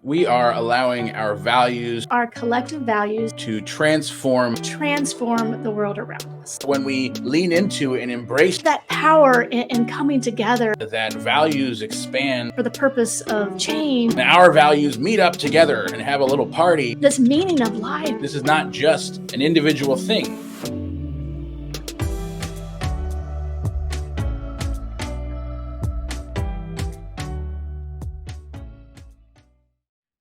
we are allowing our values, our collective values, to transform the world around us. When we lean into and embrace that power in coming together, that values expand for the purpose of change, and our values meet up together and have a little party. This meaning of life. This is not just an individual thing.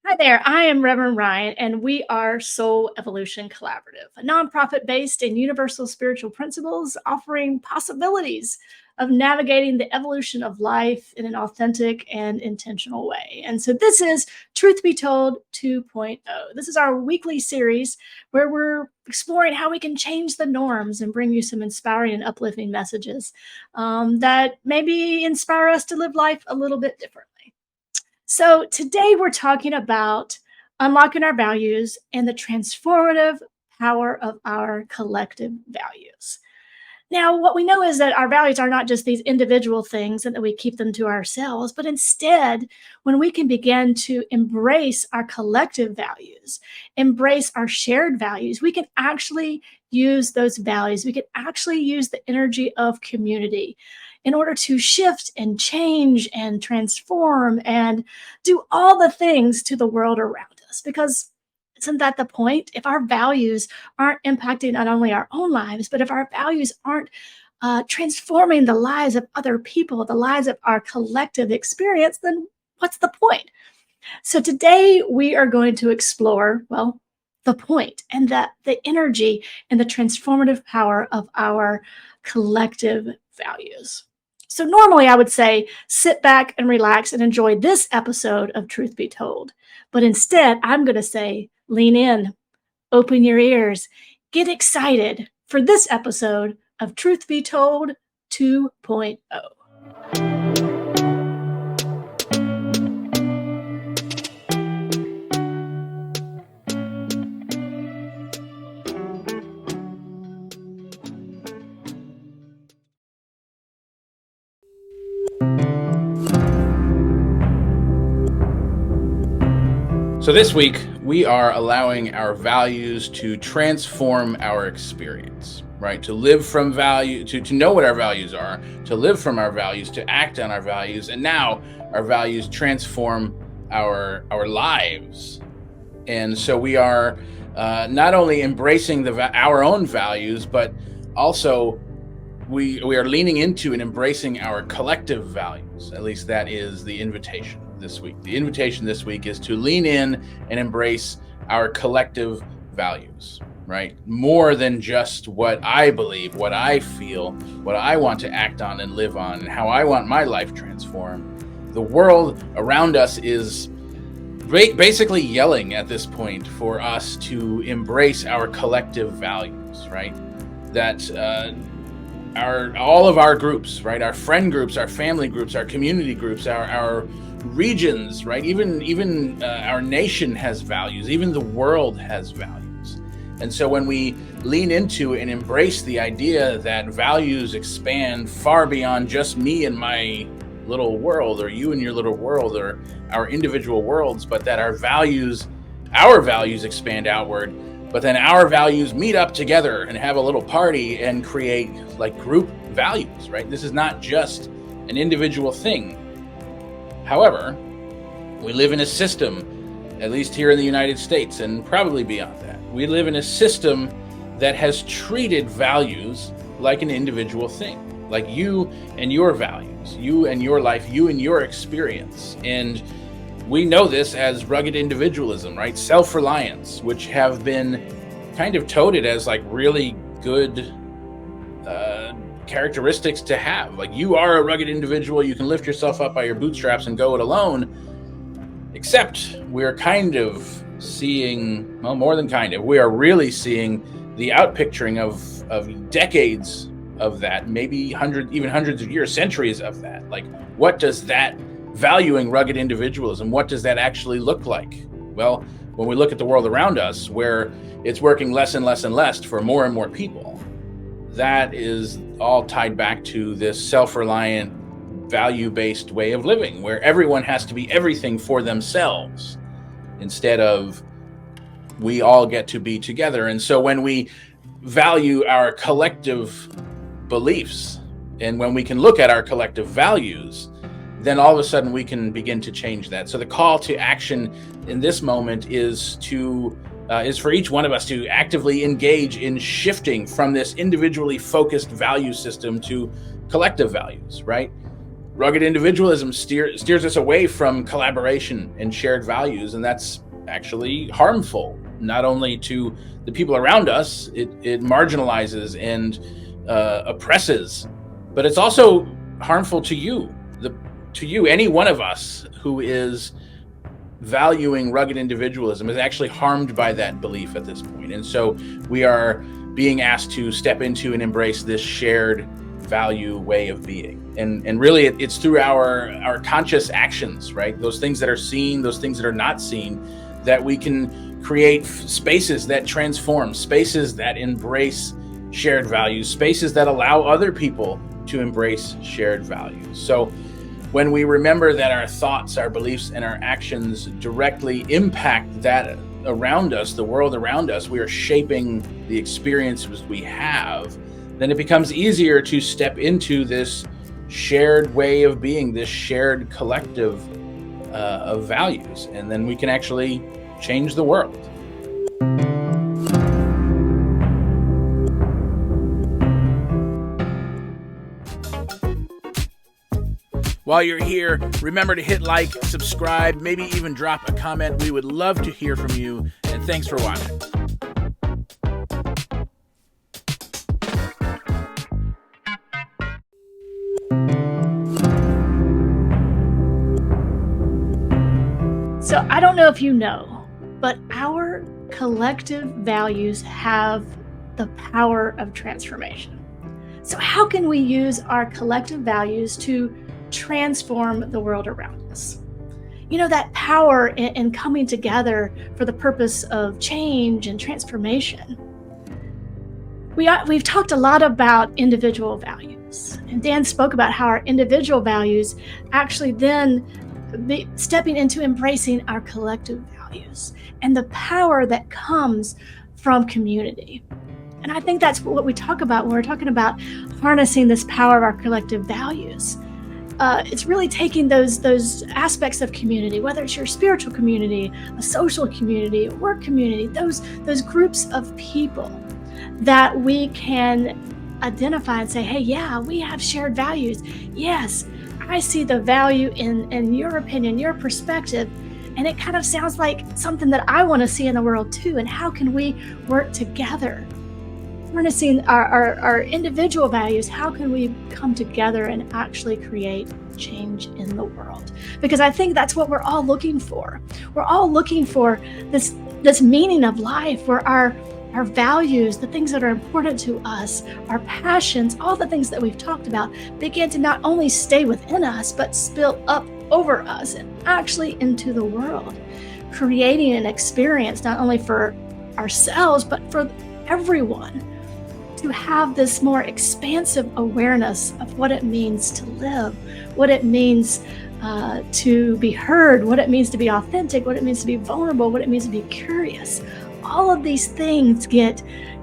Hi there, I am Reverend Ryan, and we are Soul Evolution Collaborative, a nonprofit based in universal spiritual principles offering possibilities of navigating the evolution of life in an authentic and intentional way. And so this is Truth Be Told 2.0. This is our weekly series where we're exploring how we can change the norms and bring you some inspiring and uplifting messages that maybe inspire us to live life a little bit differently. So today we're talking about unlocking our values and the transformative power of our collective values. Now, what we know is that our values are not just these individual things and that we keep them to ourselves, but instead, when we can begin to embrace our collective values, embrace our shared values, we can actually use those values. We can actually use the energy of community in order to shift and change and transform and do all the things to the world around us. Because isn't that the point? If our values aren't impacting not only our own lives, but if our values aren't transforming the lives of other people, the lives of our collective experience, then what's the point? So today we are going to explore, well, the point and the energy and the transformative power of our collective values. So normally I would say sit back and relax and enjoy this episode of Truth Be Told. But instead, I'm going to say lean in, open your ears, get excited for this episode of Truth Be Told 2.0. So this week, we are allowing our values to transform our experience, right? To live from value, to know what our values are, to live from our values, to act on our values, and now our values transform our lives. And so we are not only embracing our own values, but also we are leaning into and embracing our collective values. At least that is the invitation this week. The invitation this week is to lean in and embrace our collective values, right? More than just what I believe, what I feel, what I want to act on and live on, and how I want my life transformed. The world around us is basically yelling at this point for us to embrace our collective values, right? That all of our groups, right? Our friend groups, our family groups, our community groups, our regions, right? Even our nation has values. Even the world has values. And so when we lean into and embrace the idea that values expand far beyond just me and my little world, or you and your little world, or our individual worlds, but that our values expand outward, but then our values meet up together and have a little party and create like group values, right? This is not just an individual thing. However, we live in a system, at least here in the United States and probably beyond that, we live in a system that has treated values like an individual thing, like you and your values, you and your life, you and your experience. And we know this as rugged individualism, right? Self-reliance, which have been kind of touted as like really good characteristics to have. Like, you are a rugged individual, you can lift yourself up by your bootstraps and go it alone. Except we're kind of seeing, well, more than kind of, we are really seeing the outpicturing of decades of that, maybe even hundreds of years, centuries of that. Like, what does that valuing rugged individualism, what does that actually look like? Well, when we look at the world around us, where it's working less and less and less for more and more people, that is all tied back to this self-reliant, value-based way of living, where everyone has to be everything for themselves. instead of we all get to be together. And so when we value our collective beliefs and when we can look at our collective values, then all of a sudden we can begin to change that. So the call to action in this moment is for each one of us to actively engage in shifting from this individually focused value system to collective values, right? Rugged individualism steers us away from collaboration and shared values, and that's actually harmful, not only to the people around us, it marginalizes and oppresses, but it's also harmful to you, any one of us who is valuing rugged individualism is actually harmed by that belief at this point. And so we are being asked to step into and embrace this shared value way of being. And really it's through our conscious actions, right? Those things that are seen, those things that are not seen, that we can create spaces that transform, spaces that embrace shared values, spaces that allow other people to embrace shared values. So when we remember that our thoughts, our beliefs, and our actions directly impact that around us, the world around us, we are shaping the experiences we have, then it becomes easier to step into this shared way of being, this shared collective of values, and then we can actually change the world. While you're here, remember to hit like, subscribe, maybe even drop a comment. We would love to hear from you, and thanks for watching. So I don't know if you know, but our collective values have the power of transformation. So how can we use our collective values to transform the world around us? You know, that power in coming together for the purpose of change and transformation. We've talked a lot about individual values, and Dan spoke about how our individual values actually then stepping into embracing our collective values and the power that comes from community. And I think that's what we talk about when we're talking about harnessing this power of our collective values. It's really taking those aspects of community, whether it's your spiritual community, a social community, a work community, those groups of people that we can identify and say, hey, yeah, we have shared values. Yes, I see the value in your opinion, your perspective, and it kind of sounds like something that I want to see in the world too. And how can we work together? Harnessing our individual values, how can we come together and actually create change in the world? Because I think that's what we're all looking for. We're all looking for this meaning of life where our values, the things that are important to us, our passions, all the things that we've talked about begin to not only stay within us, but spill up over us and actually into the world, creating an experience not only for ourselves, but for everyone, to have this more expansive awareness of what it means to live, what it means to be heard, what it means to be authentic, what it means to be vulnerable, what it means to be curious. All of these things get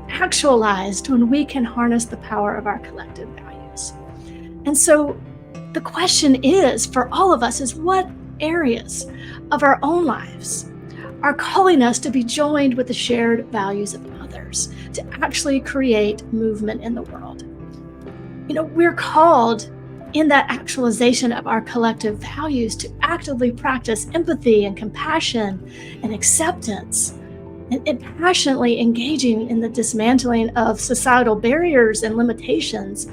actualized when we can harness the power of our collective values. And so the question is, for all of us, is what areas of our own lives are calling us to be joined with the shared values of others, to actually create movement in the world. You know, we're called in that actualization of our collective values to actively practice empathy and compassion and acceptance, and passionately engaging in the dismantling of societal barriers and limitations,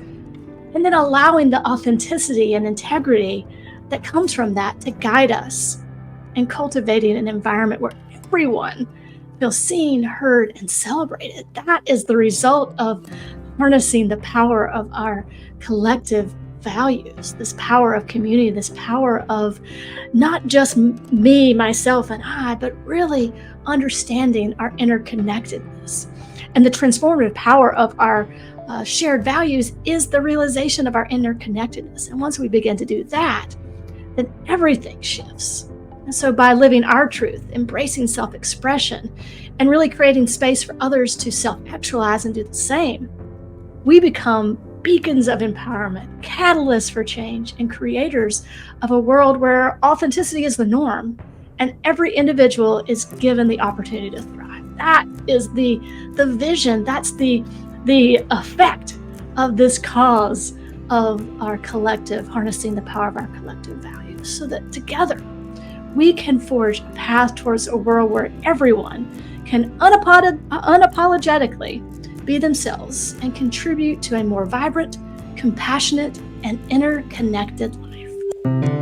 and then allowing the authenticity and integrity that comes from that to guide us in cultivating an environment where everyone feels seen, heard, and celebrated. That is the result of harnessing the power of our collective values, this power of community, this power of not just me, myself, and I, but really understanding our interconnectedness. And the transformative power of our shared values is the realization of our interconnectedness. And once we begin to do that, then everything shifts. And so by living our truth, embracing self-expression, and really creating space for others to self-actualize and do the same, we become beacons of empowerment, catalysts for change, and creators of a world where authenticity is the norm and every individual is given the opportunity to thrive. That is the vision, that's the effect of this cause of our collective, harnessing the power of our collective values, so that together we can forge a path towards a world where everyone can unapologetically be themselves and contribute to a more vibrant, compassionate, and interconnected life.